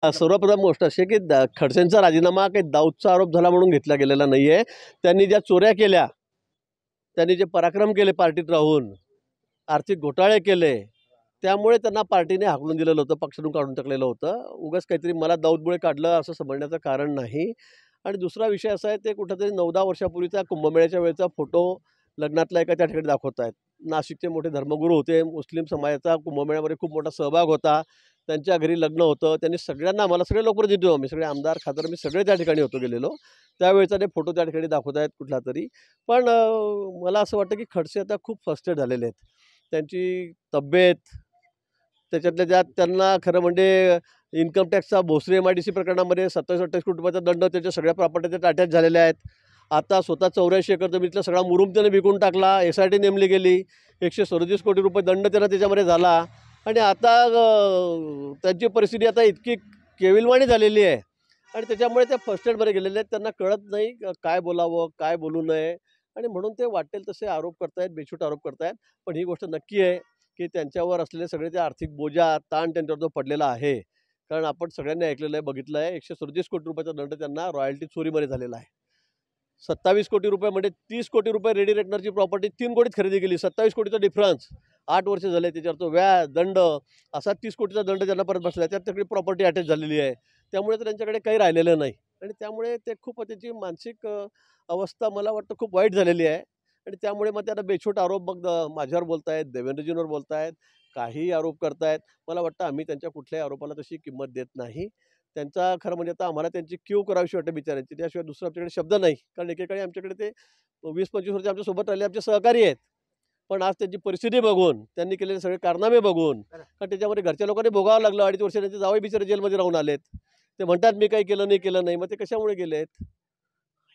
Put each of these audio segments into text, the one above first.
सर्वप्रथम गोष्ट अशी की खडसेंचा राजीनामा काही दाऊदचा आरोप झाला म्हणून घेतला गेलेला नाही आहे. त्यांनी ज्या चोऱ्या केल्या, त्यांनी जे पराक्रम केले पार्टीत राहून, आर्थिक घोटाळे केले, त्यामुळे त्यांना पार्टीने हाकलून दिलेलं होतं, पक्षातून काढून टाकलेलं होतं. उगाच काहीतरी मला दाऊदमुळे काढलं असं समजण्याचं कारण नाही. आणि दुसरा विषय असा आहे, ते कुठंतरी 9-10 वर्षापूर्वीचा कुंभमेळ्याच्या वेळेचा फोटो लग्नातला एका त्या ठिकाणी दाखवत आहेत. नाशिकचे मोठे धर्मगुरू होते, मुस्लिम समाजाचा कुंभमेळ्यामध्ये खूप मोठा सहभाग होता. त्यांच्या घरी लग्न होतं. त्यांनी सगळ्यांना, आम्हाला सगळे लोकप्रतिनिधी, आम्ही सगळे आमदार खासदार मी सगळे त्या ठिकाणी होतो गेलेलो. त्यावेळेचा ते फोटो त्या ठिकाणी दाखवत आहेत कुठला तरी. पण मला असं वाटतं की खडसे आता खूप फ्रस्ट्रेट झालेले आहेत. त्यांची तब्येत, त्याच्यातल्या त्यात त्यांना खरं म्हणजे इन्कम टॅक्सचा भोसरी MIDC प्रकरणामध्ये 27-28 कोटी रुपयाचा दंड, त्याच्या सगळ्या प्रॉपर्टीच्या टाट्यात झालेल्या आहेत. आता स्वतः 84 एकर जमिनीतला सगळा मुरुम त्याने विकून टाकला. SIT नेमली गेली. 137 कोटी रुपये दंड त्यांना त्याच्यामध्ये झाला. आणि आता त्यांची परिस्थिती आता इतकी केविलवाणी झालेली आहे आणि त्याच्यामुळे ते फ्रस्ट्रेटमध्ये गेलेले आहेत. त्यांना कळत नाही काय बोलावं, काय बोलू नये, आणि म्हणून ते वाटेल तसे आरोप करतायत, बेछूट आरोप करतायत. पण ही गोष्ट नक्की आहे की त्यांच्यावर असलेले सगळे ते आर्थिक बोजा, ताण त्यांच्यावर जो पडलेला आहे. कारण आपण सगळ्यांनी ऐकलेलं आहे, बघितलं आहे, 137 कोटी रुपयाचा दंड त्यांना रॉयल्टी चोरीमध्ये झालेला आहे. 27 कोटी रुपयामध्ये 30 कोटी रुपये रेडी रेटनरची प्रॉपर्टी 3 कोटीत खरेदी केली. 27 कोटीचा डिफरन्स, 8 वर्ष झाले. त्याच्यावर तो व्याज, दंड, असा 30 कोटीचा दंड त्यांना परत बसला. त्यात सगळी प्रॉपर्टी अटॅच झालेली आहे. त्यामुळे तर त्यांच्याकडे काही राहिलेलं नाही आणि त्यामुळे ते खूप त्याची मानसिक अवस्था मला वाटतं खूप वाईट झालेली आहे. आणि त्यामुळे मग त्यांना बेछूट आरोप मग माझ्यावर बोलतायत, देवेंद्रजींवर बोलतायत, काही आरोप करतायत. मला वाटतं आम्ही त्यांच्या कुठल्याही आरोपाला तशी किंमत देत नाही. त्यांचा खरं म्हणजे आता आम्हाला त्यांची क्यू करावीशी वाटते बिचाऱ्यांची, त्याशिवाय दुसरं आमच्याकडे शब्द नाही. कारण एकेकाळी आमच्याकडे ते 20-25 वर्ष आमच्यासोबत राहिले, आमचे सहकारी आहेत. पण आज त्यांची परिस्थिती बघून, त्यांनी केलेले सगळे कारनामे बघून, कारण त्याच्यामध्ये घरच्या लोकांनी भोगावं लागलं. 2.5 वर्ष त्यांचे जावई बिचारे जेलमध्ये राहून आलेत. ते म्हणतात मी काही केलं नाही. मग ते कशामुळे गेलेत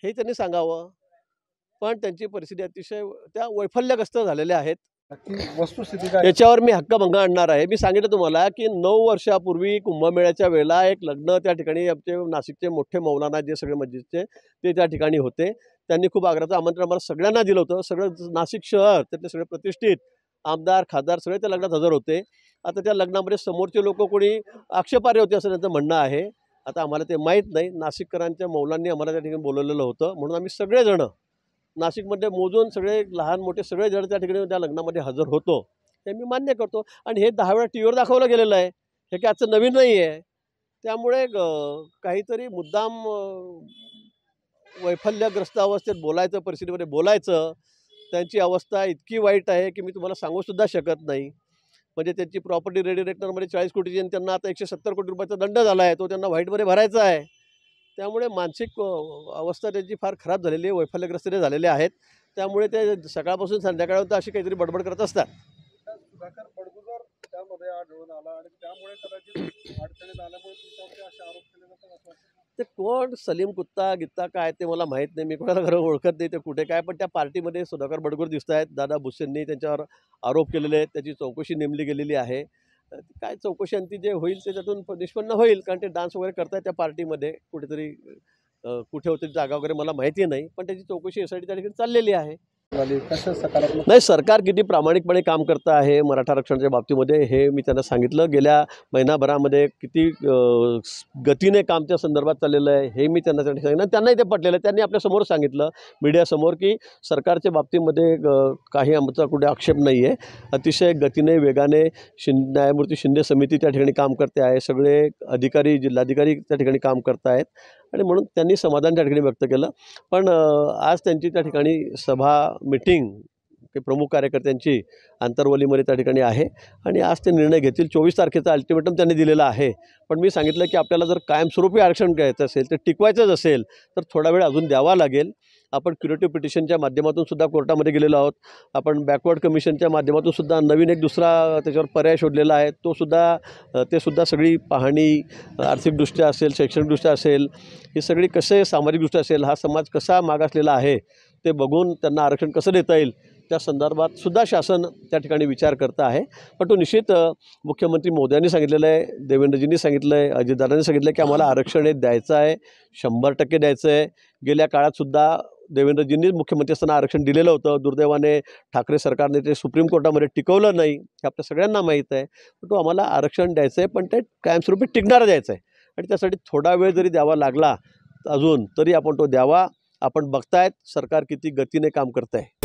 हे त्यांनी सांगावं. पण त्यांची परिस्थिती अतिशय त्या वैफल्यग्रस्त झालेल्या आहेत. वस्तुस्थिती काय याच्यावर मी हक्कभंग आणणार आहे. मी सांगितलं तुम्हाला की 9 वर्षापूर्वी कुंभमेळ्याच्या वेळेला एक लग्न त्या ठिकाणी आमचे नाशिकचे मोठे मौलाना जे सगळे मस्जिदचे ते त्या ठिकाणी होते. त्यांनी खूप आग्रहाचं आमंत्रण आम्हाला सगळ्यांना दिलं होतं. सगळं नाशिक शहर, त्यातले सगळे प्रतिष्ठित आमदार खासदार सगळे त्या लग्नात हजर होते. आता त्या लग्नामध्ये समोरचे लोक कोणी आक्षेपार्ह होते असं त्यांचं म्हणणं आहे. आता आम्हाला ते माहीत नाही. नाशिककरांच्या मौलांनी आम्हाला त्या ठिकाणी बोलवलेलं होतं, म्हणून आम्ही सगळेजणं नाशिकमध्ये मोजून सगळे लहान मोठे सगळे जण त्या ठिकाणी त्या लग्नामध्ये हजर होतो. हे मी मान्य करतो. आणि हे 10 वेळा टीव्हीवर दाखवलं गेलेलं आहे. हे काही आजचं नवीन नाही आहे. त्यामुळे काहीतरी मुद्दाम वैफल्यग्रस्त अवस्थेत बोलायचं, परिस्थितीमध्ये बोलायचं. त्यांची अवस्था इतकी वाईट आहे की मी तुम्हाला सांगूसुद्धा शकत नाही. म्हणजे त्यांची प्रॉपर्टी रेडी रेटनरमध्ये 40 कोटीची आणि त्यांना आता 170 कोटी रुपयाचा दंड झाला आहे. तो त्यांना व्हाईटमध्ये भरायचा आहे. त्यामुळे मानसिक अवस्था त्यांची फार खराब झालेली आहे, वैफल्यग्रस्त झालेले आहेत. त्यामुळे ते सकाळपासून संध्याकाळपर्यंत अशी काहीतरी बडबड करत असतात. सुधाकर बडगुजर त्यामध्ये आढळून आला आणि त्यामुळे कदाचित अडचणीत आल्यामुळे तुमच्यावर असे आरोप केले जातात असं वाटतं. ते कोण सलीम कुत्ता गित्ता काय ते मला माहीत नाही. मी कोणाला खरं ओळखत नाही ते कुठे काय. पण त्या पार्टीमध्ये सुधाकर बडगुजर दिसत आहेत. दादा भुसेंनी त्यांच्यावर आरोप केलेले आहेत. त्याची चौकशी नेमली गेलेली आहे. काय चौकशी अंती जे होईल त्याच्यातून निष्पन्न होईल. कारण ते डान्स वगैरे करतायत त्या पार्टीमध्ये कुठेतरी. कुठे होते जागा वगैरे मला माहिती नाही. पण त्याची चौकशी SIT त्या ठिकाणी चाललेली आहे. कसं सकारात्मक नाही, सरकार किती प्रामाणिकपणे काम करतं आहे मराठा आरक्षणाच्या बाबतीमध्ये हे मी त्यांना सांगितलं. गेल्या महिनाभरामध्ये किती गतीने काम त्या संदर्भात चाललेलं आहे हे मी त्यांना सांगितलं. त्यांनाही ते पटलेलं आहे. त्यांनी आपल्यासमोर सांगितलं मीडियासमोर की सरकारच्या बाबतीमध्ये काही आमचा कुठे आक्षेप नाही आहे. अतिशय गतीने वेगाने न्यायमूर्ती शिंदे समिती त्या ठिकाणी काम करते आहे. सगळे अधिकारी जिल्हाधिकारी त्या ठिकाणी काम करत आहेत आणि म्हणून त्यांनी समाधान त्या ठिकाणी व्यक्त केलं. पण आज त्यांची त्या ठिकाणी सभा मीटिंग ते प्रमुख कार्यकर्त्यांची आंतरवलीमध्ये त्या ठिकाणी आहे आणि आज ते निर्णय घेतील. 24 तारखेचा अल्टिमेटम त्यांनी दिलेला आहे. पण मी सांगितलं की आपल्याला जर कायमस्वरूपी आरक्षण घ्यायचं असेल, तर टिकवायचंच असेल तर थोडा वेळ अजून द्यावा लागेल. आपण क्युरेटिव्ह पिटिशनच्या माध्यमातून सुद्धा कोर्टामध्ये गेलेलो आहोत. आपण बॅकवर्ड कमिशनच्या माध्यमातून सुद्धा नवीन एक दुसरा त्याच्यावर पर्याय शोधलेला आहे. ते सुद्धा सगळी पाहणी आर्थिकदृष्ट्या असेल, शैक्षणिकदृष्ट्या असेल, ही सगळी कसे सामाजिकदृष्ट्या असेल, हा समाज कसा मागासलेला आहे ते बघून त्यांना आरक्षण कसं देता येईल त्या संदर्भात सुद्धा शासन त्या ठिकाणी विचार करतं आहे. पण तो निश्चित मुख्यमंत्री मोदयांनी सांगितलेलं आहे, देवेंद्रजींनी सांगितलं आहे, अजितदादांनी सांगितलं आहे की आम्हाला आरक्षण हे द्यायचं आहे, 100% द्यायचं आहे. गेल्या काळातसुद्धा देवेंद्रजींनीच मुख्यमंत्री असताना आरक्षण दिलेलं होतं. दुर्दैवाने ठाकरे सरकारने ते सुप्रीम कोर्टामध्ये टिकवलं नाही, हे आपल्या सगळ्यांना माहीत आहे. पण तो आम्हाला आरक्षण द्यायचं आहे, पण ते कायमस्वरूपी टिकणारं द्यायचं आहे. आणि त्यासाठी थोडा वेळ जरी द्यावा लागला अजून तरी आपण तो द्यावा. आपण बघतायत सरकार किती गतीने काम करत आहे.